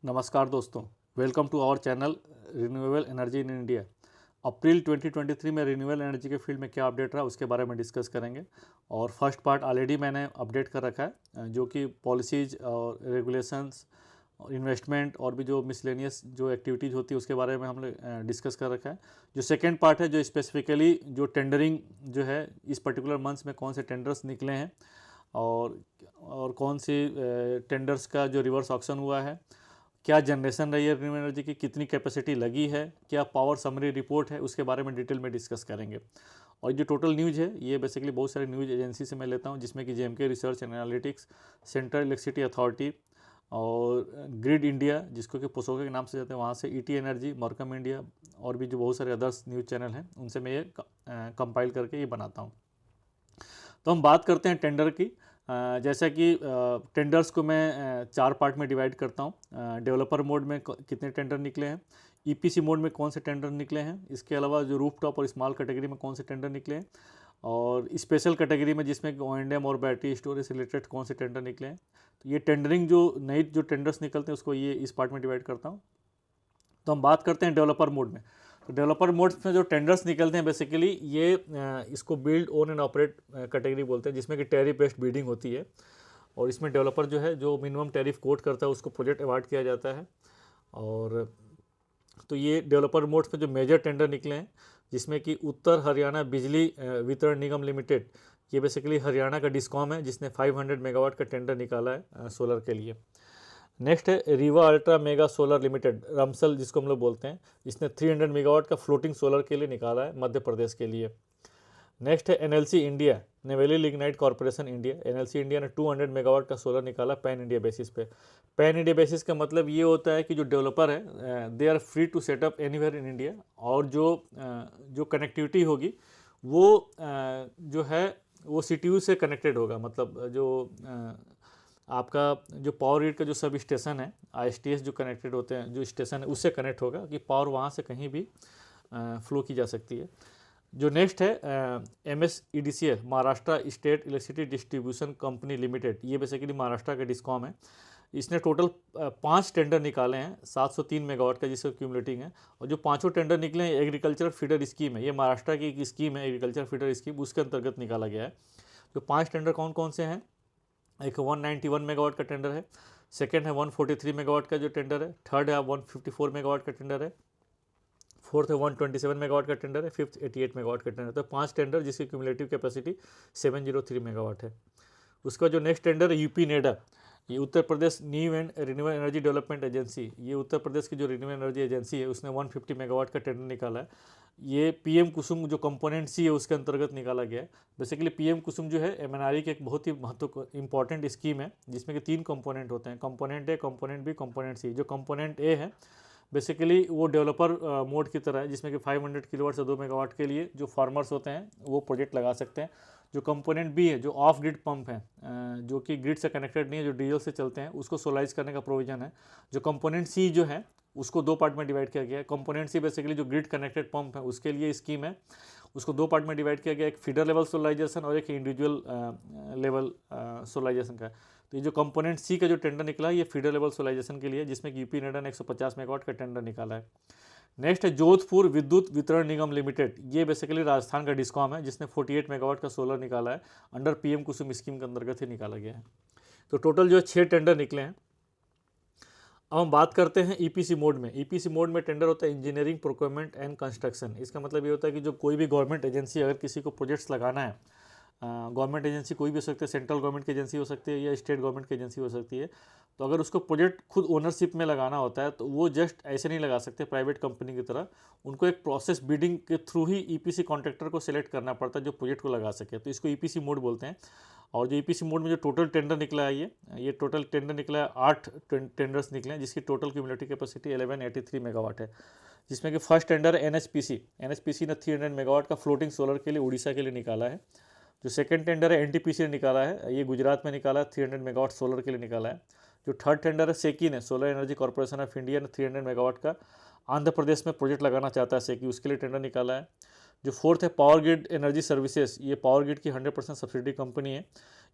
नमस्कार दोस्तों, welcome to our channel renewable energy in India. अप्रैल 2023 में रिन्यूएबल एनर्जी के फील्ड में क्या अपडेट रहा उसके बारे में डिस्कस करेंगे। और फर्स्ट पार्ट ऑलरेडी मैंने अपडेट कर रखा है, जो कि पॉलिसीज़ और रेगुलेशंस और इन्वेस्टमेंट और भी जो मिसलेनियस जो एक्टिविटीज़ होती है उसके बारे में हमने डिस्कस कर रखा है। जो सेकेंड पार्ट है, जो स्पेसिफिकली जो टेंडरिंग जो है इस पर्टिकुलर मंथ्स में कौन से टेंडर्स निकले हैं और कौन सी टेंडर्स का जो रिवर्स ऑक्शन हुआ है, क्या जनरेशन रही है रिन्यूएबल एनर्जी की, कितनी कैपेसिटी लगी है, क्या पावर समरी रिपोर्ट है, उसके बारे में डिटेल में डिस्कस करेंगे। और जो टोटल न्यूज़ है ये बेसिकली बहुत सारी न्यूज़ एजेंसी से मैं लेता हूँ, जिसमें कि जेएमके research and analytics, central electricity authority और ग्रिड इंडिया, जिसको कि पोसोके के नाम से जाते हैं, वहाँ से ईटी एनर्जी, मॉर्कम इंडिया और भी जो बहुत सारे अदर्स न्यूज़ चैनल हैं उनसे मैं ये कंपाइल करके ये बनाता हूँ। तो हम बात करते हैं टेंडर की। जैसा कि टेंडर्स को मैं चार पार्ट में डिवाइड करता हूँ। डेवलपर मोड में कितने टेंडर निकले हैं, ईपीसी मोड में कौन से टेंडर निकले हैं, इसके अलावा जो रूफटॉप और स्मॉल कैटेगरी में कौन से टेंडर निकले हैं, और स्पेशल कैटेगरी में जिसमें O&M और बैटरी स्टोरेज से रिलेटेड कौन से टेंडर निकले हैं। तो ये टेंडरिंग जो नई जो टेंडर्स निकलते हैं उसको ये इस पार्ट में डिवाइड करता हूँ। तो हम बात करते हैं डेवलपर मोड में। तो डेवलपर मोड में जो टेंडर्स निकलते हैं बेसिकली ये इसको build own and operate category बोलते हैं, जिसमें कि टैरिफ बेस्ड बिडिंग होती है। और इसमें डेवलपर जो है जो मिनिमम टैरिफ कोट करता है उसको प्रोजेक्ट अवार्ड किया जाता है। और तो ये डेवलपर मोड में जो मेजर टेंडर निकले हैं, जिसमें कि उत्तर हरियाणा बिजली वितरण निगम लिमिटेड, ये बेसिकली हरियाणा का डिस्कॉम है जिसने 500 मेगावाट का टेंडर निकाला है सोलर के लिए। नेक्स्ट है Rewa ultra mega solar limited, रमसल जिसको हम लोग बोलते हैं, जिसने 300 मेगावाट का फ्लोटिंग सोलर के लिए निकाला है मध्य प्रदेश के लिए। नेक्स्ट है NLC India, Neyveli lignite corporation India. NLC India ने 200 मेगावाट का सोलर निकाला पैन इंडिया बेसिस पे। पैन इंडिया बेसिस का मतलब ये होता है कि जो डेवलपर है they are free to set up anywhere in India, और जो कनेक्टिविटी होगी वो जो है वो सीटीयू से कनेक्टेड होगा। मतलब जो आपका जो पावर ग्रिड का जो सब स्टेशन है, आईएसटीएस जो कनेक्टेड होते हैं जो स्टेशन है उससे कनेक्ट होगा कि पावर वहाँ से कहीं भी फ्लो की जा सकती है। जो नेक्स्ट है MSEDCL, Maharashtra state electricity distribution company limited, ये बेसिकली महाराष्ट्र का डिस्कॉम है। इसने टोटल 5 टेंडर निकाले हैं 703 मेगावाट का, जिसका क्यूमुलेटिंग है। और जो पांचों टेंडर निकले हैं एग्रीकल्चर फीडर स्कीम है, ये महाराष्ट्र की एक स्कीम है एग्रीकल्चर फीडर स्कीम, उसके अंतर्गत निकाला गया है। जो 5 टेंडर कौन कौन से हैं, एक 191 मेगावाट का टेंडर है, सेकेंड है 143 मेगावाट का जो टेंडर है, थर्ड है 154 मेगावाट का टेंडर है, फोर्थ है 127 मेगावाट का टेंडर है, फिफ्थ 88 मेगावाट का टेंडर है। तो 5 टेंडर जिसकी क्यूमुलेटिव कैपेसिटी 703 मेगावाट है। उसका जो नेक्स्ट टेंडर है यूपी नेडा, ये Uttar Pradesh new and renewable energy development agency, ये उत्तर प्रदेश की जो रिन्यूएबल एनर्जी एजेंसी है उसने 150 मेगावाट का टेंडर निकाला है। ये पीएम कुसुम जो कंपोनेंट सी है उसके अंतर्गत निकाला गया है। बेसिकली पीएम कुसुम जो है एमएनआरई की एक बहुत ही महत्वपूर्ण इंपॉर्टेंट स्कीम है, जिसमें कि 3 कंपोनेंट होते हैं, component A, component B, component C. जो कंपोनेंट ए है बेसिकली वो डेवलपर मोड की तरह है, जिसमें कि 500 किलोवाट से 2 मेगावाट के लिए जो फार्मर्स होते हैं वो प्रोजेक्ट लगा सकते हैं। जो कंपोनेंट बी है जो ऑफ ग्रिड पंप है, जो कि ग्रिड से कनेक्टेड नहीं है, जो डीजल से चलते हैं, उसको सोलाइज करने का प्रोविजन है। जो कंपोनेंट सी जो है उसको 2 पार्ट में डिवाइड किया गया है। कंपोनेंट सी बेसिकली जो ग्रिड कनेक्टेड पंप है उसके लिए स्कीम है, उसको 2 पार्ट में डिवाइड किया गया, एक फीडर लेवल सोलाइजेशन और एक इंडिविजुअल लेवल सोलाइजेशन का। तो ये जो कंपोनेंट सी का जो टेंडर निकला है ये फीडर लेवल सोलाइजेशन के लिए, जिसमें यूपी नेडा ने 150 मेगावाट का टेंडर निकाला है। नेक्स्ट है जोधपुर विद्युत वितरण निगम लिमिटेड, ये बेसिकली राजस्थान का डिस्कॉम है जिसने 48 मेगावाट का सोलर निकाला है, अंडर पीएम कुसुम स्कीम के अंतर्गत ही निकाला गया है। तो टोटल जो है 6 टेंडर निकले हैं। अब हम बात करते हैं ईपीसी मोड में। ईपीसी मोड में टेंडर होता है इंजीनियरिंग प्रोक्योरमेंट एंड कंस्ट्रक्शन। इसका मतलब ये होता है कि जो कोई भी गवर्नमेंट एजेंसी अगर किसी को प्रोजेक्ट्स लगाना है, गवर्नमेंट एजेंसी कोई भी हो सकती है, सेंट्रल गवर्नमेंट की एजेंसी हो सकती है या स्टेट गवर्नमेंट की एजेंसी हो सकती है, तो अगर उसको प्रोजेक्ट खुद ओनरशिप में लगाना होता है तो वो जस्ट ऐसे नहीं लगा सकते प्राइवेट कंपनी की तरह, उनको एक प्रोसेस बिडिंग के थ्रू ही ईपीसी कॉन्ट्रैक्टर को सिलेक्ट करना पड़ता है जो प्रोजेक्ट को लगा सके, तो इसको ईपीसी मोड बोलते हैं। और जो ईपीसी मोड में जो टोटल टेंडर निकला है ये टोटल टेंडर निकला है 8 टेंडर्स निकले हैं, जिसकी टोटल क्यूमुलेटिव कैपेसिटी 1183 मेगावाट है। जिसमें कि फर्स्ट टेंडर है एनएचपीसी ने 300 मेगावाट का फ्लोटिंग सोलर के लिए उड़ीसा के लिए निकाला है। जो सेकंड टेंडर है एनटीपीसी ने निकाला है, ये गुजरात में निकाला है, 300 मेगावाट सोलर के लिए निकाला है। जो थर्ड टेंडर है सेकी ने, solar energy corporation of India ने 300 मेगावाट का आंध्र प्रदेश में प्रोजेक्ट लगाना चाहता है सेकी, उसके लिए टेंडर निकाला है। जो फोर्थ है पावर ग्रिड एनर्जी सर्विसेज, ये पावर ग्रिड की 100% सब्सिडी कंपनी है,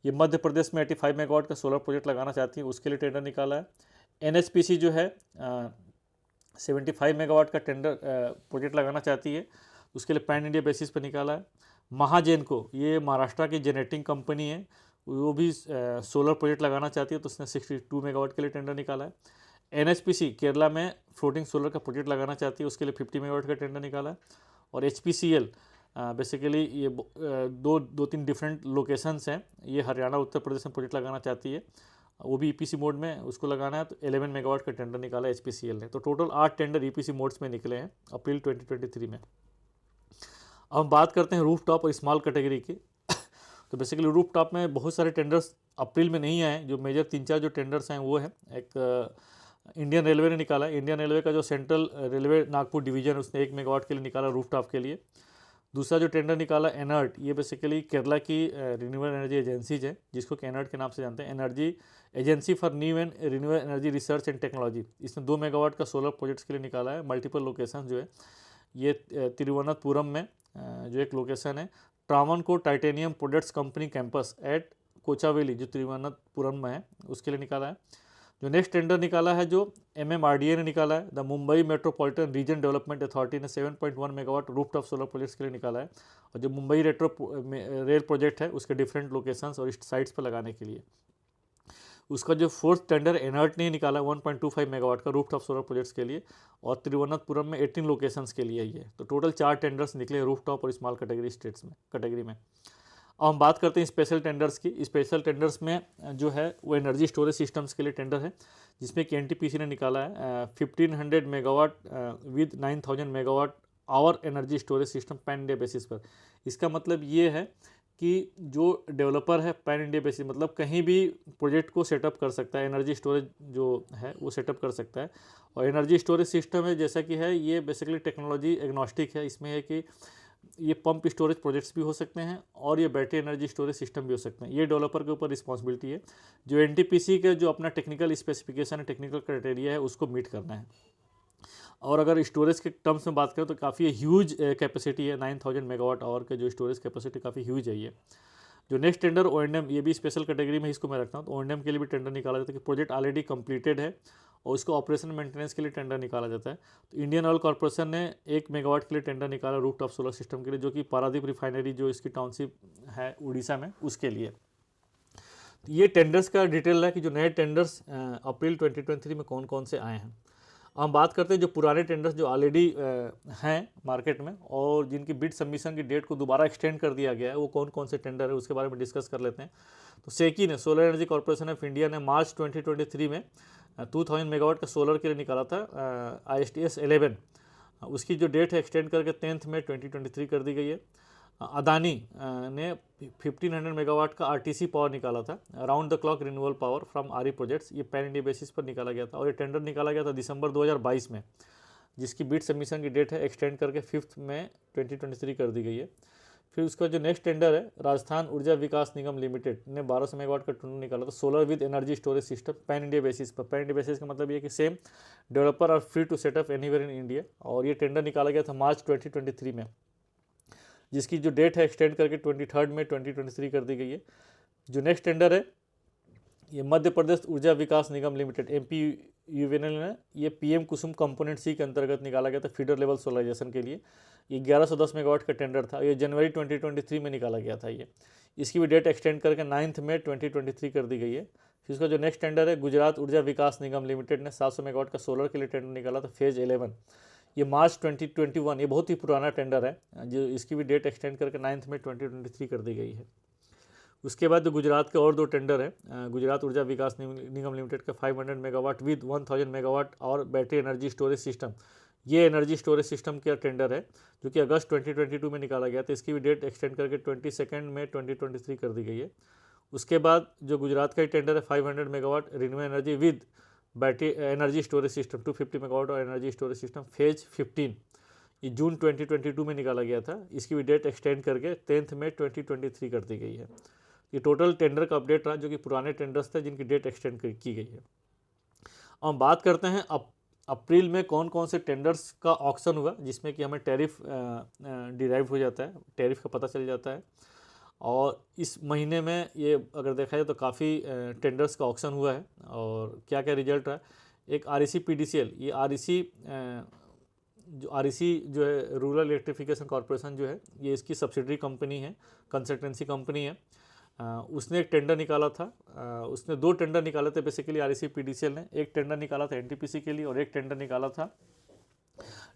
ये मध्य प्रदेश में 85 मेगावाट का सोलर प्रोजेक्ट लगाना चाहती है, उसके लिए टेंडर निकाला है। NHPC जो है 75 मेगावाट का टेंडर प्रोजेक्ट लगाना चाहती है, उसके लिए पैन इंडिया बेसिस पर निकाला है। महाजेनको, ये महाराष्ट्र की जेनेटिंग कंपनी है, वो भी सोलर प्रोजेक्ट लगाना चाहती है, तो उसने 62 मेगावाट के लिए टेंडर निकाला है। NHPC केरला में फ्लोटिंग सोलर का प्रोजेक्ट लगाना चाहती है, उसके लिए 50 मेगावाट का टेंडर निकाला है। और HPCL बेसिकली ये दो तीन डिफरेंट लोकेशंस हैं, ये हरियाणा उत्तर प्रदेश में प्रोजेक्ट लगाना चाहती है, वो भी EPC मोड में उसको लगाना है, तो 11 मेगावाट का टेंडर निकाला है HPCL ने। तो टोटल 8 टेंडर EPC मोड्स में निकले हैं अप्रैल 2023 में। अब हम बात करते हैं रूफ टॉप और स्मॉल कैटेगरी की। तो बेसिकली रूफ टॉप में बहुत सारे टेंडर्स अप्रैल में नहीं आए, जो मेजर 3-4 जो टेंडर्स हैं वो है, एक इंडियन रेलवे ने निकाला है। इंडियन रेलवे का जो सेंट्रल रेलवे नागपुर डिवीजन है, उसने 1 मेगावाट के लिए निकाला रूफ टॉप के लिए। दूसरा जो टेंडर निकाला एनर्ट, ये बेसिकली केरला की रिन्यूएबल एनर्जी एजेंसीज है, जिसको कि एनर्ट के नाम से जानते हैं, energy agency for new and renewable energy research and technology. इसने 2 मेगावाट का सोलर प्रोजेक्ट्स के लिए निकाला है। मल्टीपल लोकेशन जो है, ये तिरुवनंतपुरम में जो एक लोकेशन है, Travancore titanium products company campus at Kochuveli, जो तिरुवनंतपुरम में है, उसके लिए निकाला है। जो नेक्स्ट टेंडर निकाला है, जो MMRDA ने निकाला है, the Mumbai metropolitan region development authority ने 7.1 मेगावाट रूफटॉप सोलर प्रोजेक्ट्स के लिए निकाला है। और जो मुंबई रेल प्रोजेक्ट है, उसके डिफरेंट लोकेशंस और साइट्स पर लगाने के लिए। उसका जो फोर्थ टेंडर एनर्ट ने निकाला 1.25 मेगावाट का रूफटॉप सोलर प्रोजेक्ट्स के लिए, और तिरुवनंतपुरम में 18 लोकेशंस के लिए ये। तो टोटल 4 टेंडर्स निकले रूफटॉप और स्मॉल कैटेगरी में। अब हम बात करते हैं स्पेशल टेंडर्स की। स्पेशल टेंडर्स में जो है वो एनर्जी स्टोरेज सिस्टम्स के लिए टेंडर है, जिसमें कि NTPC ने निकाला है 1500 megawatt with 9000 megawatt hour energy storage system pan India basis पर। इसका मतलब ये है कि जो डेवलपर है पैन इंडिया बेसिस, मतलब कहीं भी प्रोजेक्ट को सेटअप कर सकता है, एनर्जी स्टोरेज जो है वो सेटअप कर सकता है। और एनर्जी स्टोरेज सिस्टम है जैसा कि है, ये बेसिकली टेक्नोलॉजी एग्नोस्टिक है। इसमें है कि ये पंप स्टोरेज प्रोजेक्ट्स भी हो सकते हैं और ये बैटरी एनर्जी स्टोरेज सिस्टम भी हो सकते हैं। ये डेवलपर के ऊपर रिस्पॉन्सिबिलिटी है। जो NTPC का जो अपना टेक्निकल स्पेसिफिकेशन है, टेक्निकल क्राइटेरिया है, उसको मीट करना है। और अगर स्टोरेज के टर्म्स में बात करें तो काफ़ी ह्यूज कैपेसिटी है, 9000 मेगावाट आवर के जो स्टोरेज कैपेसिटी काफ़ी ह्यूज है ये। जो नेक्स्ट टेंडर O&M, ये भी स्पेशल कैटेगरी में इसको मैं रखता हूँ, तो O&M के लिए भी टेंडर निकाला जाता है कि प्रोजेक्ट ऑलरेडी कंप्लीटेड है और उसको ऑपरेशन मेंटेनेंस के लिए टेंडर निकाला जाता है। तो इंडियन ऑयल कॉर्पोरेशन ने 1 मेगावाट के लिए टेंडर निकाला रूफटॉप सोलर सिस्टम के लिए, जो कि पारादीप रिफाइनरी जो इसकी टाउनशिप है उड़ीसा में, उसके लिए। तो ये टेंडर्स का डिटेल है कि जो नए टेंडर्स अप्रैल 2023 में कौन कौन से आए हैं। हम बात करते हैं जो पुराने टेंडर्स जो ऑलरेडी हैं मार्केट में और जिनकी बिड सबमिशन की डेट को दोबारा एक्सटेंड कर दिया गया है, वो कौन कौन से टेंडर है उसके बारे में डिस्कस कर लेते हैं। तो सेकी ने, solar energy corporation of India ने मार्च 2023 में 2000 मेगावाट का सोलर के लिए निकाला था ISTS 11। उसकी जो डेट है एक्सटेंड करके 10 मई 2023 कर दी गई है। अदानी ने 1500 मेगावाट का RTC पावर निकाला था, round the clock renewable power from RE projects. ये पैन इंडिया बेसिस पर निकाला गया था और ये टेंडर निकाला गया था दिसंबर 2022 में, जिसकी बिड सबमिशन की डेट है एक्सटेंड करके 5 मई 2023 कर दी गई है। फिर उसका जो नेक्स्ट टेंडर है, राजस्थान ऊर्जा विकास निगम लिमिटेड ने 1200 मेगावाट का टेंडर निकाला था, solar with energy storage system pan India basis पर। पैन इंडिया बेसिस का मतलब ये कि same developer are free to set up anywhere in India. और ये टेंडर निकाला गया था मार्च 2023 में, जिसकी जो डेट है एक्सटेंड करके 23 मई 2023 कर दी गई है। जो नेक्स्ट टेंडर है, ये मध्य प्रदेश ऊर्जा विकास निगम लिमिटेड MPUVNL ने ये PM कुसुम कंपोनेंट C के अंतर्गत निकाला गया था फीडर लेवल सोलराइजेशन के लिए। ये 1110 मेगावाट का टेंडर था, ये जनवरी 2023 में निकाला गया था ये। इसकी भी डेट एक्सटेंड करके 9 मई 2023 कर दी गई है। फिर इसका जो नेक्स्ट टेंडर है, गुजरात ऊर्जा विकास निगम लिमिटेड ने 700 मेगावाट का सोलर के लिए टेंडर निकाला था फेज 11। ये मार्च 2021, ये बहुत ही पुराना टेंडर है, जो इसकी भी डेट एक्सटेंड करके 9 मई 2023 कर दी गई है। उसके बाद गुजरात के और 2 टेंडर है, गुजरात ऊर्जा विकास निगम लिमिटेड का 500 मेगावाट विद 1000 मेगावाट और बैटरी एनर्जी स्टोरेज सिस्टम। ये एनर्जी स्टोरेज सिस्टम का टेंडर है जो कि अगस्त 2022 में निकाला गया था। इसकी भी डेट एक्सटेंड करके 22 मई 2023 कर दी गई है। उसके बाद जो गुजरात का ही टेंडर है 500 megawatt renewable energy with battery energy storage system 250 megawatt और एनर्जी स्टोरेज सिस्टम फेज 15, ये जून 2022 में निकाला गया था। इसकी भी डेट एक्सटेंड करके 10 मई 2023 कर दी गई है। ये टोटल टेंडर का अपडेट रहा जो कि पुराने टेंडर्स थे जिनकी डेट एक्सटेंड की गई है। अब बात करते हैं अप्रैल में कौन कौन से टेंडर्स का ऑक्शन हुआ, जिसमें कि हमें टैरिफ डिराइव हो जाता है, टैरिफ का पता चल जाता है। और इस महीने में ये अगर देखा जाए तो काफ़ी टेंडर्स का ऑक्शन हुआ है और क्या क्या रिजल्ट रहा है। एक REC PDCL, ये REC जो है रूरल इलेक्ट्रिफिकेशन कॉरपोरेशन जो है, ये इसकी सब्सिडरी कंपनी है, कंसल्टेंसी कंपनी है। उसने एक टेंडर निकाला था, उसने 2 टेंडर निकाले थे बेसिकली REC PDCL ने। एक टेंडर निकाला था NTPC के लिए और एक टेंडर निकाला था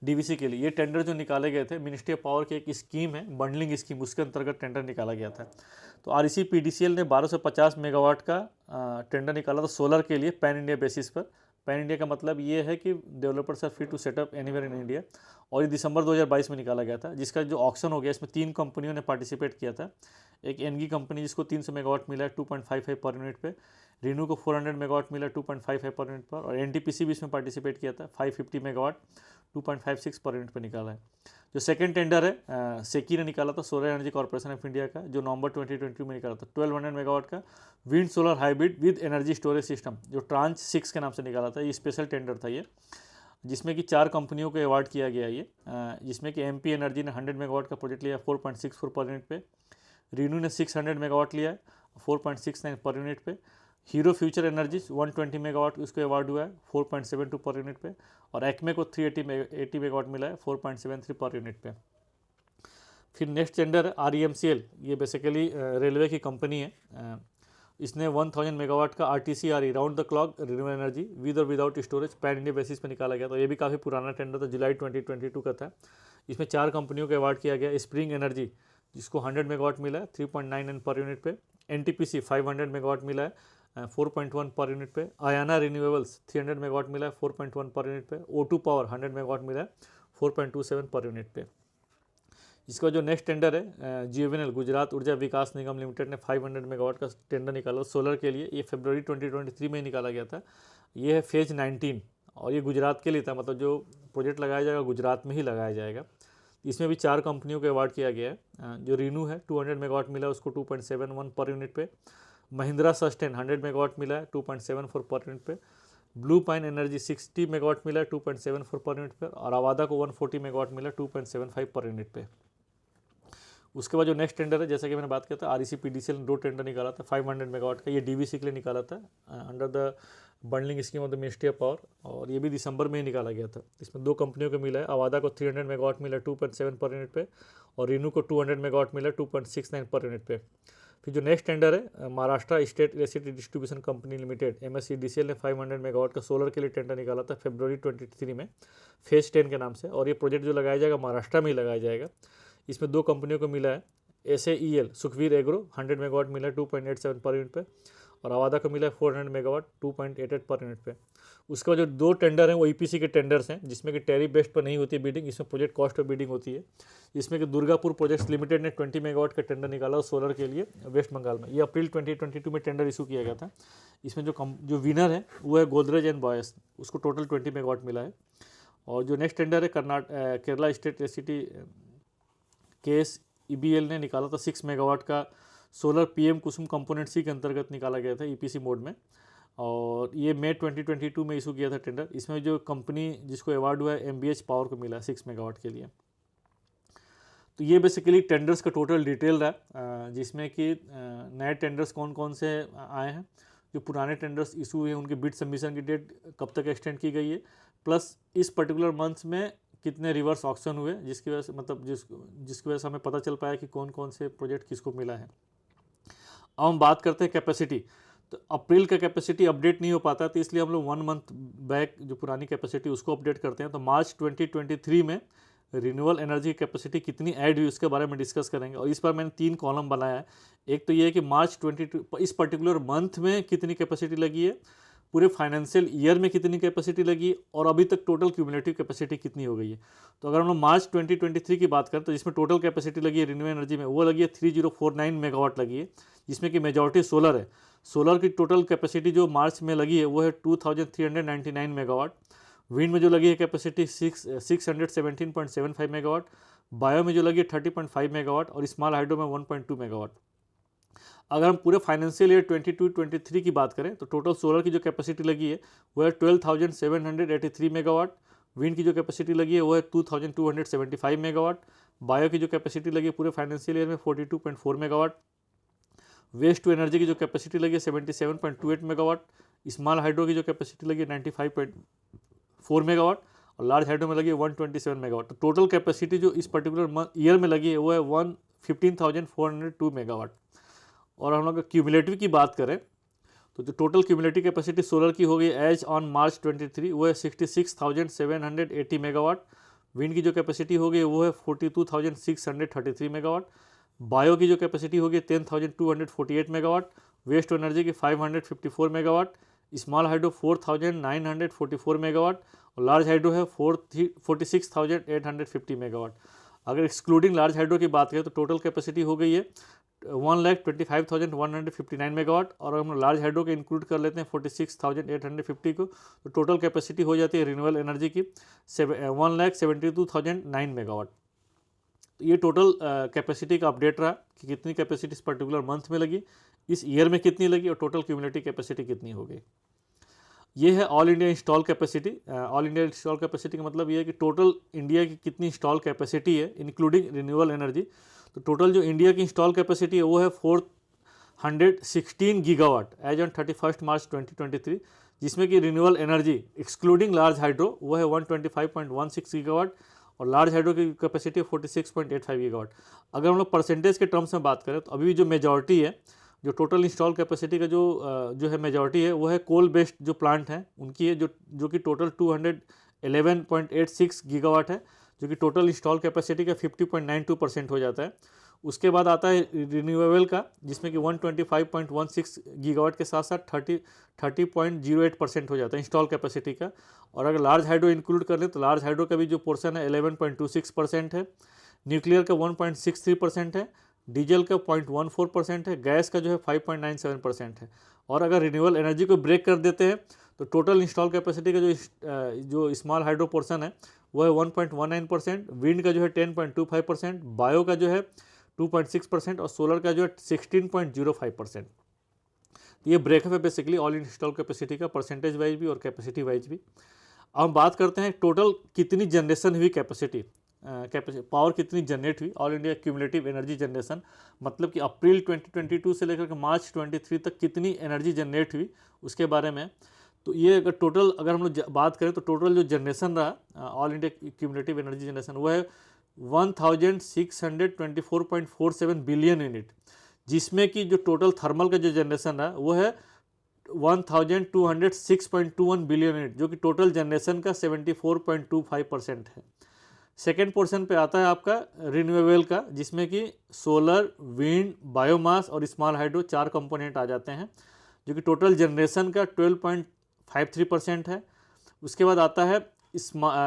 DVC के लिए। ये टेंडर जो निकाले गए थे, मिनिस्ट्री ऑफ पावर की एक स्कीम है, बंडलिंग स्कीम, उसके अंतर्गत टेंडर निकाला गया था। तो REC PDCL ने 1250 मेगावाट का टेंडर निकाला था सोलर के लिए पैन इंडिया बेसिस पर। पैन इंडिया का मतलब ये है कि developers are free to set up anywhere in India. और ये दिसंबर 2022 में निकाला गया था, जिसका जो ऑक्शन हो गया इसमें 3 कंपनियों ने पार्टिसिपेट किया था। एक एनगी कंपनी जिसको 300 मेगावाट मिला है 2.55 पर यूनिट पे, रीनू को 400 मेगावाट मिला 2.55 पर यूनिट पर, और NTPC भी इसमें पार्टिसिपेट किया था 550 मेगावाट 2.56 पर यूनिट पर निकाला है। जो सेकंड टेंडर है सेकी ने निकाला था, solar energy corporation of India का, जो नवंबर 2022 में निकाला था 1200 मेगावाट का wind solar hybrid with energy storage system, जो ट्रांच 6 के नाम से निकाला था। ये स्पेशल टेंडर था ये, जिसमें कि 4 कंपनियों को अवार्ड किया गया ये, जिसमें कि MP एनर्जी ने 100 मेगावाट का प्रोजेक्ट लिया 4.64 पर यूनिट पे, रीनू ने 600 मेगावाट लिया है 4.69 पर यूनिट पे, हीरो फ्यूचर एनर्जीज 120 मेगावाट उसको अवार्ड हुआ है 4.72 पर यूनिट पे, और एक्मे को 380 मेगावाट मिला है 4.73 पर यूनिट पे। फिर नेक्स्ट टेंडर है REMCL, ये बेसिकली रेलवे की कंपनी है। इसने 1000 मेगावाट का RTCRE round the clock renewable energy with और without storage pan India basis पर निकाला गया। तो ये भी काफ़ी पुराना टेंडर था, जुलाई 2022 का था। इसमें 4 कंपनियों को अवार्ड किया गया। स्प्रिंग एनर्जी जिसको 100 मेगावाट मिला है 3.99 पर यूनिट पे, NTPC 500 मेगावाट मिला है 4.1 पर यूनिट पे, आयाना रिन्यूएबल्स 300 मेगावाट मिला है 4.1 पर यूनिट पे, O2 पावर 100 मेगावाट मिला है 4.27 पर यूनिट पे। इसका जो नेक्स्ट टेंडर है GUVNL गुजरात ऊर्जा विकास निगम लिमिटेड ने 500 मेगावाट का टेंडर निकाला सोलर के लिए। ये फरवरी 2023 में ही निकाला गया था। ये है फेज 19 और ये गुजरात के लिए था, मतलब जो प्रोजेक्ट लगाया जाएगा गुजरात में ही लगाया जाएगा। इसमें भी 4 कंपनियों को अवार्ड किया गया है। जो रीनू है 200 मेगावाट मिला है उसको 2.71 पर यूनिट पे, महिंद्रा सस्टेन 100 मेगावाट मिला है 2.74 पर यूनिट पे, ब्लू पाइन एनर्जी 60 मेगावाट मिला है 2.74 पर यूनिट पे, और आवादा को 140 मेगावाट मिला 2.75 पर यूनिट पे। उसके बाद जो नेक्स्ट टेंडर है, जैसा कि मैंने बात किया था, REC PDCL ने 2 टेंडर निकाला था 500 मेगावाट का। ये DVC के लिए निकाला था under the bundling scheme of the ministry of power, और ये भी दिसंबर में ही निकाला गया था। इसमें 2 कंपनियों को मिला है, आवादा को 300 मेगावाट मिला 2.7 पर यूनिट पे, और रीनू को 200 मेगावाट मिला 2.69 पर यूनिट पे। फिर जो नेक्स्ट टेंडर है Maharashtra state electricity distribution company limited MSEDCL ने 500 मेगावाट का सोलर के लिए टेंडर निकाला था फरवरी 2023 में फेज 10 के नाम से, और ये प्रोजेक्ट जो लगाया जाएगा महाराष्ट्र में ही लगाया जाएगा। इसमें 2 कंपनियों को मिला है SAEL सुखवीर एग्रो 100 मेगावाट मिला है 2.87 पर यूनिट पे, और आवादा को मिला है 400 मेगावाट 2.88 पर यूनिट पे। उसके बाद जो 2 टेंडर हैं वो EPC के टेंडर्स हैं, जिसमें कि टैरिफ बेस्ड पर नहीं होती है बिडिंग, इसमें प्रोजेक्ट कॉस्ट पर बिडिंग होती है। इसमें कि दुर्गापुर प्रोजेक्ट्स लिमिटेड ने 20 मेगावाट का टेंडर निकाला सोलर के लिए वेस्ट बंगाल में। ये अप्रैल 2022 में टेंडर इशू किया गया था। इसमें जो विनर है वो है गोदरेज एंड बॉयस, उसको टोटल 20 मेगावाट मिला है। और जो नेक्स्ट टेंडर है केरला स्टेट इलेक्ट्रिसिटी KSEBL ने निकाला था 6 मेगावाट का सोलर PM कुसुम कंपोनेंट C के अंतर्गत निकाला गया था EPC मोड में, और ये मई 2022 में इशू किया था टेंडर। इसमें जो कंपनी जिसको अवार्ड हुआ है MBH पावर को मिला है 6 मेगावाट के लिए। तो ये बेसिकली टेंडर्स का टोटल डिटेल रहा, जिसमें कि नए टेंडर्स कौन कौन से आए हैं, जो पुराने टेंडर्स इशू हुए हैं उनके बिड सबमिशन की डेट कब तक एक्सटेंड की गई है, प्लस इस पर्टिकुलर मंथ्स में कितने रिवर्स ऑक्शन हुए, जिसकी वजह से मतलब जिसकी वजह से हमें पता चल पाया कि कौन कौन से प्रोजेक्ट किसको मिला है। अब हम बात करते हैं कैपेसिटी। तो अप्रैल का कैपेसिटी अपडेट नहीं हो पाता, तो इसलिए हम लोग 1 मंथ बैक जो पुरानी कैपेसिटी उसको अपडेट करते हैं। तो मार्च 2023 में रिन्यूएबल एनर्जी कैपेसिटी कितनी ऐड हुई उसके बारे में डिस्कस करेंगे, और इस पर मैंने 3 कॉलम बनाया है। एक तो ये है कि मार्च 22 इस पर्टिकुलर मंथ में कितनी कैपेसिटी लगी है, पूरे फाइनेंशियल ईयर में कितनी कैपेसिटी लगी, और अभी तक टोटल क्यूमुलेटिव कैपेसिटी कितनी हो गई है। तो अगर हम लोग मार्च 2023 की बात करें तो जिसमें टोटल कैपेसिटी लगी है रिन्यूएबल एनर्जी में वो लगी है 3049 मेगावाट लगी है, जिसमें कि मेजॉरिटी सोलर है। सोलर की टोटल कैपेसिटी जो मार्च में लगी है वो है 2399 मेगावाट। विंड में जो लगी है कैपेसिटी 617.75 मेगावाट, बायो में जो लगी है 30.5 मेगावाट, और स्मॉल हाइड्रो में 1.2 मेगावाट। अगर हम पूरे फाइनेंशियल ईयर 22-23 की बात करें तो टोटल सोलर की जो कैपेसिटी लगी है वो है 12,783 मेगावाट, विंड की जो कैपेसिटी लगी है वो है 2,275 मेगावाट, बायो की जो कैपेसिटी लगी है पूरे फाइनेंशियल ईयर में 42.4 मेगावाट, वेस्ट टू एनर्जी की जो कैपेसिटी लगी है 77.28 मेगावाट, स्मॉल हाइड्रो की जो कैपेसिटी लगी है 95.4 मेगावाट और लार्ज हाइड्रो में लगी है 127 मेगावाट। तो टोटल कैपेसिटी जो इस पर्टिकुलर ईयर में लगी है वो है 15,402 मेगावाट। और हम लोग क्यूमुलेटिव की बात करें तो जो टोटल क्यूमुलेटिव कैपेसिटी सोलर की हो गई एज ऑन मार्च 23 वो है 66,780 मेगावाट। विंड की जो कैपेसिटी हो गई वो है 42,633 मेगावाट। बायो की जो कैपेसिटी होगी 10,248 मेगावाट। वेस्ट टू एनर्जी की 554 मेगावाट। स्मॉल हाइड्रो 4,944 मेगावाट और लार्ज हाइड्रो है 46,850 मेगावाट। अगर एक्सक्लूडिंग लार्ज हाइड्रो की बात करें तो टोटल कैपेसिटी हो गई है 1,25,159 मेगावाट। और अगर हम लार्ज हाइड्रो के इंक्लूड कर लेते हैं 46,850 को तो टोटल कैपेसिटी हो जाती है रिन्यूएबल एनर्जी की 1,72,009 मेगावाट। तो ये टोटल कैपेसिटी का अपडेट रहा कि कितनी कैपेसिटी इस पर्टिकुलर मंथ में लगी, इस ईयर में कितनी लगी और टोटल क्यूमुलेटिव कैपेसिटी कितनी हो गई। ये है all India install capacity. All India install capacity का मतलब ये है कि टोटल इंडिया की कितनी इंस्टॉल कैपेसिटी है इंक्लूडिंग रिन्यूएबल एनर्जी। तो टोटल जो इंडिया की इंस्टॉल कैपेसिटी है वो है 416 गीगावाट एज ऑन 31 मार्च 2023, जिसमें कि renewable energy excluding large hydro वो है 125.16 गीगावाट और लार्ज हाइड्रो की कैपेसिटी 46.85 गीगावाट। अगर हम लोग परसेंटेज के टर्म्स में बात करें तो अभी भी जो मेजॉरिटी है जो टोटल इंस्टॉल कैपेसिटी का जो है मेजॉरिटी है वो है कोल बेस्ड जो प्लांट हैं उनकी है, जो कि टोटल 211.86 गीगावाट है, जो कि टोटल इंस्टॉल कैपेसिटी का 50.92% हो जाता है। उसके बाद आता है रिन्यूएबल का, जिसमें कि 125.16 गीगावाट के साथ साथ 30.08% हो जाता है इंस्टॉल कैपेसिटी का। और अगर लार्ज हाइड्रो इंक्लूड कर लें तो लार्ज हाइड्रो का भी जो पोर्शन है 11.26% है, न्यूक्लियर का 1.63% है, डीजल का 0.14% है, गैस का जो है 5.97% है। और अगर रिन्यूएबल एनर्जी को ब्रेक कर देते हैं तो टोटल इंस्टॉल कैपेसिटी का जो स्मॉल हाइड्रो पोर्शन है वो है 1.19%, विंड का जो है 10.25%, बायो का जो है 2.6% और सोलर का जो है 16.05%। ये ब्रेकअप है बेसिकली ऑल इंस्टॉल कैपेसिटी का परसेंटेज वाइज भी और कैपेसिटी वाइज भी। अब हम बात करते हैं टोटल कितनी जनरेशन हुई कैपेसिटी, पावर कितनी जनरेट हुई, all India cumulative energy generation, मतलब कि अप्रैल 2022 से लेकर के मार्च 23 तक कितनी एनर्जी जनरेट हुई उसके बारे में। तो ये अगर हम लोग बात करें तो टोटल जो जनरेशन रहा all India cumulative energy generation वो है 1624.47 बिलियन यूनिट, जिसमें कि जो टोटल थर्मल का जो जनरेशन रहा वो है 1206.21 बिलियन यूनिट, जो कि टोटल जनरेशन का 74.25% है। सेकेंड पोर्शन पे आता है आपका रिन्यूएबल का, जिसमें कि सोलर, विंड, बायोमास और स्मॉल हाइड्रो 4 कंपोनेंट आ जाते हैं, जो कि टोटल जनरेशन का 12.53% है। उसके बाद आता है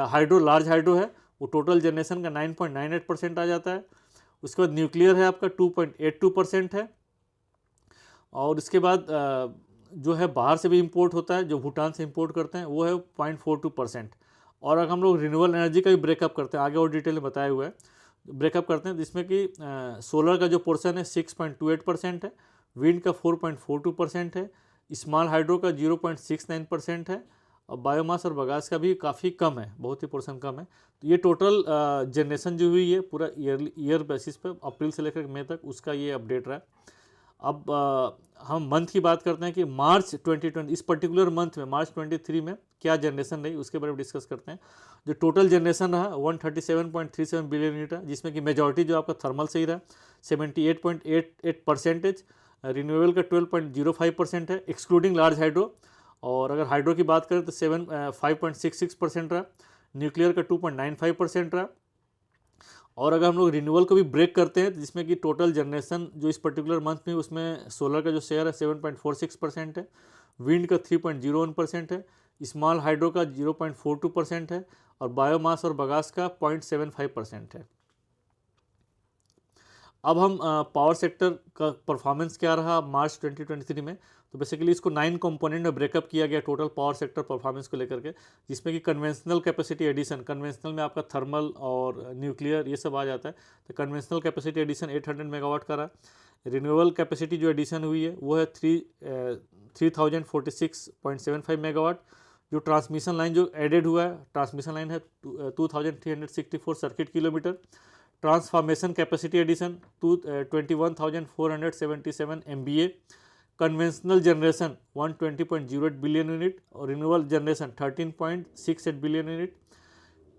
हाइड्रो, लार्ज हाइड्रो है वो टोटल जनरेशन का 9.98% आ जाता है। उसके बाद न्यूक्लियर है आपका 2.82% है। और उसके बाद जो है बाहर से भी इंपोर्ट होता है, जो भूटान से इंपोर्ट करते हैं वो है 0.42%। और अगर हम लोग रिन्यूएबल एनर्जी का भी ब्रेकअप करते हैं, आगे और डिटेल में बताया हुआ है, ब्रेकअप करते हैं जिसमें कि सोलर का जो पोर्शन है 6.28% है, विंड का 4.42% है, स्मॉल हाइड्रो का 0.69% है और बायोमास और बगास का भी काफ़ी कम है, बहुत ही पोर्शन कम है। तो ये टोटल जनरेशन जो हुई है पूरा ईयर बेसिस पे अप्रैल से लेकर मई तक, उसका ये अपडेट रहा है। अब हम मंथ की बात करते हैं कि मार्च 2020 इस पर्टिकुलर मंथ में मार्च 23 में क्या जनरेशन रही उसके बारे में डिस्कस करते हैं। जो टोटल जनरेशन रहा 137.37 बिलियन यूनिट है, जिसमें कि मेजॉरिटी जो आपका थर्मल से ही रहा 78.88%, रिन्यूएबल का 12.05% है एक्सक्लूडिंग लार्ज हाइड्रो। और अगर हाइड्रो की बात करें तो 5.66% रहा, न्यूक्लियर का 2.95% रहा। और अगर हम लोग रिन्यूअल को भी ब्रेक करते हैं जिसमें कि टोटल जनरेशन जो इस पर्टिकुलर मंथ में उसमें सोलर का जो शेयर है 7.46% है, विंड का 3.01% है, स्मॉल हाइड्रो का 0.42% है और बायोमास और बगास का 0.75% है। अब हम पावर सेक्टर का परफॉर्मेंस क्या रहा मार्च 2023 में, तो बेसिकली इसको 9 कंपोनेंट में ब्रेकअप किया गया टोटल पावर सेक्टर परफॉर्मेंस को लेकर के, जिसमें कि कन्वेंशनल कैपेसिटी एडिशन, कन्वेंशनल में आपका थर्मल और न्यूक्लियर ये सब आ जाता है, तो कन्वेंशनल कैपेसिटी एडिशन 800 मेगावाट का रहा। रिन्यूएबल कैपेसिटी जो एडिशन हुई है वो है 3046.75 मेगावाट। जो ट्रांसमिशन लाइन जो एडेड हुआ है, ट्रांसमिशन लाइन है 2364 circuit kilometre. Transformation capacity addition 21,477 MVA, conventional generation 120.08 billion unit और renewable generation 13.68 billion unit.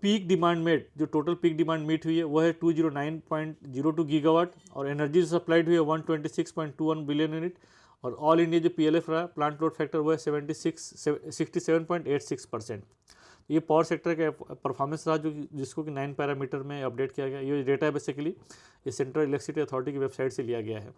Peak demand met, जो टोटल पीक डिमांड मीट हुई है वो है 209.02 गीगावाट और एनर्जी सप्लाइड हुई है 126.21 बिलियन यूनिट और ऑल इंडिया जो PLF रहा प्लांट लोड फैक्टर वो है 67.86%। ये पावर सेक्टर का परफॉर्मेंस रहा जिसको कि 9 पैरामीटर में अपडेट किया गया। ये डेटा बेसिकली ये सेंट्रल इलेक्ट्रिसिटी अथॉरिटी की वेबसाइट से लिया गया है।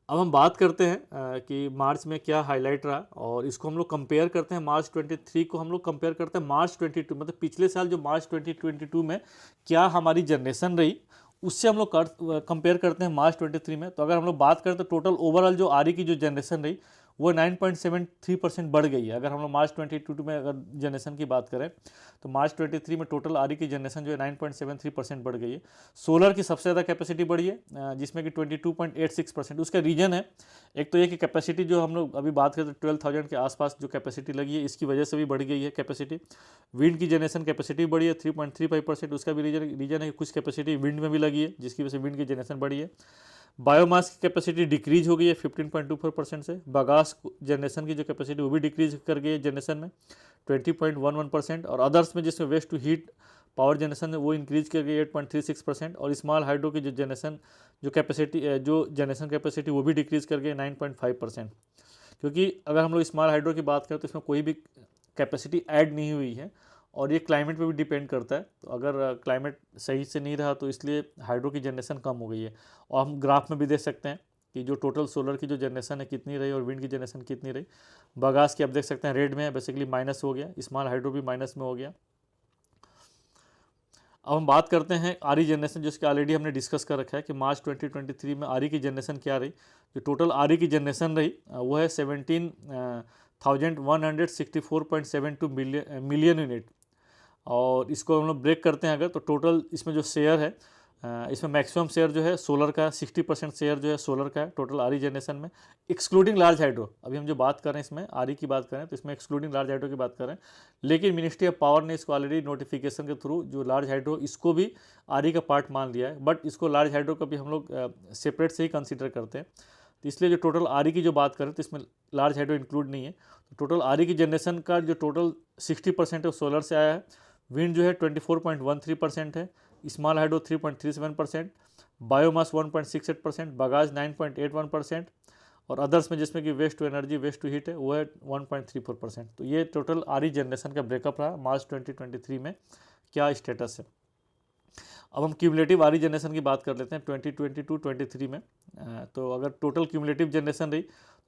अब हम बात करते हैं कि मार्च में क्या हाईलाइट रहा और इसको हम लोग कंपेयर करते हैं मार्च 23 को हम लोग कंपेयर करते हैं मार्च 22, मतलब पिछले साल जो मार्च 2022 में क्या हमारी जनरेशन रही उससे हम लोग कंपेयर करते हैं मार्च 23 में। तो अगर हम लोग बात करें तो टोटल ओवरऑल जो RE की जो जनरेशन रही वो 9.73% बढ़ गई है। अगर हम लोग मार्च 22 में अगर जनरेशन की बात करें तो मार्च 23 में टोटल RE की जनरेशन जो है 9.73% बढ़ गई है। सोलर की सबसे ज़्यादा कैपेसिटी बढ़ी है जिसमें कि 22.86%। उसका रीजन है एक तो ये कि कैपेसिटी जो हम लोग अभी बात करें तो 12,000 के आसपास जो कैपेसिटी लगी है इसकी वजह से भी बढ़ गई है कैपेसिटी। विंड की जनरेशन कैपेसिटी बढ़ी है 3.35%। उसका भी रीजन है कि कुछ कैपेसिटी विंड में भी लगी है जिसकी वजह से विंड की जनरेशन बढ़ी है। बायोमास की कैपेसिटी डिक्रीज हो गई है 15.24% से। बागास जनरेशन की जो कैपेसिटी वो भी डिक्रीज कर गई है जनरेशन में 20.11% और अदर्स में जिसमें waste to heat power generation है वो इंक्रीज कर गई 8.36% और स्मॉल हाइड्रो की जो जनरेशन कैपेसिटी वो भी डिक्रीज कर गई 9.5%। क्योंकि अगर हम लोग स्मॉल हाइड्रो की बात करें तो इसमें कोई भी कैपेसिटी ऐड नहीं हुई है और ये क्लाइमेट पे भी डिपेंड करता है। तो अगर क्लाइमेट सही से नहीं रहा तो इसलिए हाइड्रो की जनरेशन कम हो गई है। और हम ग्राफ में भी देख सकते हैं कि जो टोटल सोलर की जो जनरेशन है कितनी रही और विंड की जनरेशन कितनी रही। बागास की आप देख सकते हैं रेड में है, बेसिकली माइनस हो गया। स्मॉल हाइड्रो भी माइनस में हो गया। अब हम बात करते हैं RE जनरेशन जिसके ऑलरेडी हमने डिस्कस कर रखा है कि मार्च 2023 में RE की जनरेशन क्या रही। जो टोटल RE की जनरेशन रही वो है 17,164.72 मिलियन यूनिट। और इसको हम लोग ब्रेक करते हैं अगर तो टोटल इसमें जो शेयर है इसमें मैक्सिमम शेयर जो है सोलर का 60% शेयर जो है सोलर का है टोटल RE जनरेशन में, एक्सक्लूडिंग लार्ज हाइड्रो। अभी हम जो बात कर रहे हैं इसमें RE की बात करें तो इसमें एक्सक्लूडिंग लार्ज हाइड्रो की बात करें, लेकिन मिनिस्ट्री ऑफ पावर ने इसको ऑलरेडी नोटिफिकेशन के थ्रू जो लार्ज हाइड्रो इसको भी RE का पार्ट मान लिया है। बट इसको लार्ज हाइड्रो का भी हम लोग सेपरेट से ही कंसिडर करते हैं। तो इसलिए जो टोटल RE की जो बात करें तो इसमें लार्ज हाइड्रो इंक्लूड नहीं है। तो टोटल RE की जनरेशन का जो टोटल 60% है सोलर से आया है। विंड जो है 24.13% है, स्मॉल हाइड्रो 3.37%, बायोमास 1.68%, बागाज 9.81% और अदर्स में जिसमें कि waste to energy waste to heat है वो है 1.34%। तो ये टोटल RE जनरेशन का ब्रेकअप रहा मार्च 2023 में क्या स्टेटस है। अब हम क्यूमुलेटिव RE जनरेशन की बात कर लेते हैं 2022-23 में। तो अगर टोटल क्यूमुलेटिव जनरेशन रही,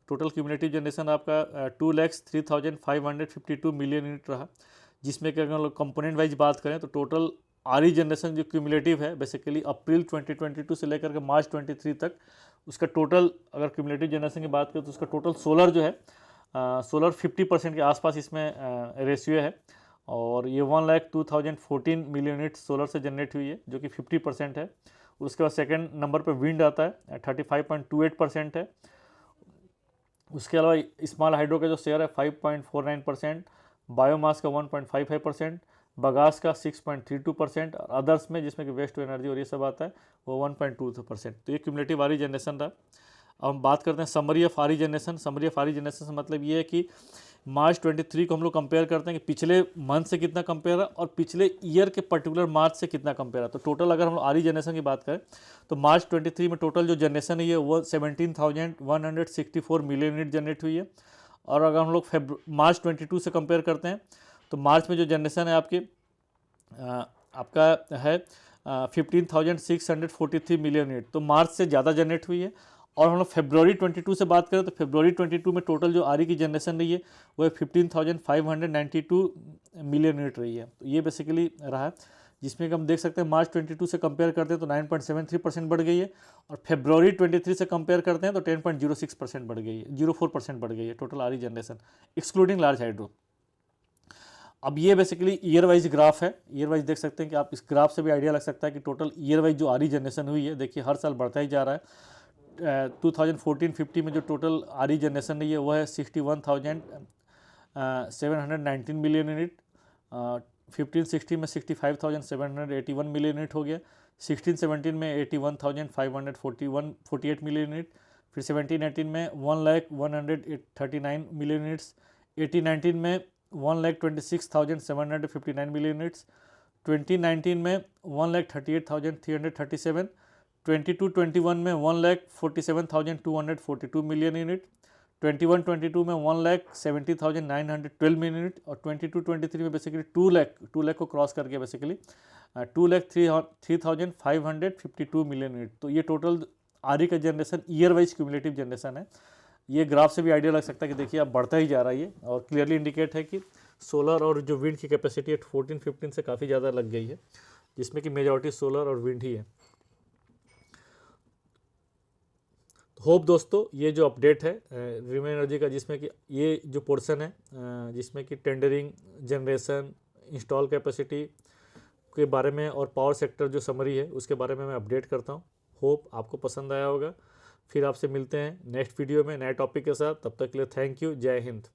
टोटल क्यूमुलेटिव जनरेशन आपका 2,03,552 मिलियन यूनिट रहा, जिसमें कि अगर लोग कंपोनेंट वाइज बात करें तो टोटल RE जनरेशन जो क्यूमुलेटिव है बेसिकली अप्रैल 2022 से लेकर के मार्च 23 तक उसका टोटल अगर क्यूमुलेटिव जनरेशन की बात करें तो उसका टोटल सोलर जो है सोलर 50% के आसपास इसमें रेशियो है और ये 1,02,014 मिलियन यूनिट सोलर से जनरेट हुई है जो कि 50% है। उसके बाद सेकेंड नंबर पर विंड आता है 35.28% है। उसके अलावा स्मॉल हाइड्रो का जो शेयर है 5.49%, बायोमास का 1.55%, बागास का 6.32% और अदर्स में जिसमें कि वेस्ट टू एनर्जी और ये सब आता है वो 1.22%। तो ये क्यूमुलेटिव RE जनरेशन रहा। अब हम बात करते हैं summary of RE generation. Summary of RE generation से मतलब ये है कि मार्च 23 को हम लोग कंपेयर करते हैं कि पिछले मंथ से कितना कंपेयर है और पिछले ईयर के पर्टिकुलर मार्च से कितना कंपेयर है। तो टोटल अगर हम लोग RE जनरेशन की बात करें तो मार्च 23 में टोटल जो जनरेशन है वो 17,164 मिलियन यूनिट जनरेट हुई है। और अगर हम लोग मार्च 22 से कंपेयर करते हैं तो मार्च में जो जनरेशन है आपका है 15,643 मिलियन यूनिट, तो मार्च से ज़्यादा जनरेट हुई है। और हम लोग फरवरी 22 से बात करें तो फरवरी 22 में टोटल जो RE की जनरेशन रही है वो 15,592 मिलियन यूनिट रही है। तो ये बेसिकली रहा है जिसमें कि हम देख सकते हैं मार्च 22 से कंपेयर करते हैं तो 9.73% बढ़ गई है और फरवरी 23 से कंपेयर करते हैं तो 10.06% बढ़ गई है, 0.04% बढ़ गई है total RE generation excluding large hydro. अब ये बेसिकली ईयर वाइज ग्राफ है। ईयर वाइज देख सकते हैं कि आप इस ग्राफ से भी आइडिया लग सकता है कि टोटल ईयर वाइज जो RE जनरेशन हुई है देखिए हर साल बढ़ता ही जा रहा है। 2014-15 में जो टोटल RE जनरेशन रही है वो है 61,719 मिलियन यूनिट। 15-16 में 65,781 मिलियन यूनिट हो गया। 16-17 में 81,548 मिलियन यूनिट, फिर 17-18 में 1,139 मिलियन यूनिट्स, 18-19 में 1,26,759 मिलियन यूनिट्स, 2019 में 1,38,337, 22-21 में 1,47,242 मिलियन यूनिट, 21-22 में 1,70,912 मिलियन यूनिट, और 22-23 में बेसिकली 2 लाख को क्रॉस करके बेसिकली 2,03,552 मिलियन यूनिट। तो ये टोटल आरई का generation year wise cumulative generation है। ये ग्राफ से भी आइडिया लग सकता है कि देखिए अब बढ़ता ही जा रहा है ये, और क्लियरली इंडिकेट है कि सोलर और जो विंड की कैपेसिटी है 14-15 से काफ़ी ज़्यादा लग गई है, जिसमें कि मेजॉरिटी सोलर और विंड ही है। होप दोस्तों ये जो अपडेट है रीवा एनर्जी का, जिसमें कि ये जो पोर्शन है जिसमें कि टेंडरिंग, जनरेशन, इंस्टॉल कैपेसिटी के बारे में और पावर सेक्टर जो समरी है उसके बारे में मैं अपडेट करता हूँ। होप आपको पसंद आया होगा। फिर आपसे मिलते हैं नेक्स्ट वीडियो में नए टॉपिक के साथ। तब तक के लिए थैंक यू। जय हिंद।